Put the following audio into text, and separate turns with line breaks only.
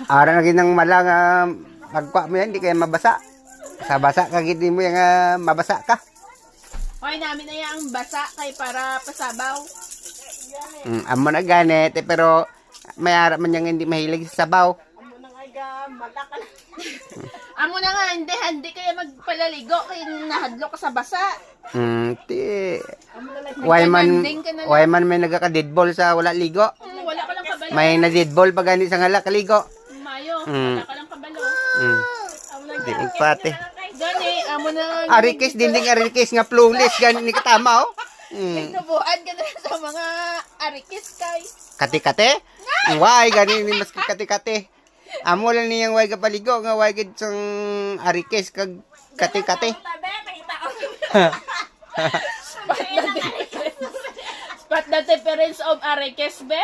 Ara na ginang malang pagkwa mo yan, di kaya mabasa. Sa basa ka gini mo yung mabasa ka.
Hoy, namin na yung basa kay para pasabaw.
Amo na ganit, pero may ara man yung hindi mahilig sa sabaw.
Amo na nga, hindi kaya magpalaligo kay nahadlo ka sa basa.
Ti. Why man may nagaka-deadball sa wala ligo?
Wala ka lang kabalo.
May na-deadball pag gani sa ngala kaligo.
Mayo, wala ka lang kabalo.
Di pati.
Gani, amo na nga.
Arikis, dinding arikis nga flawless gani ni katama oh.
Nabuhan ka na sa mga arikis kay.
Kati-kate? Why gani ni mas kati-kate. Amo lang niyang way ka paligo nga way gid sang arikis kag kati-kate.
Spot the difference of arikis be?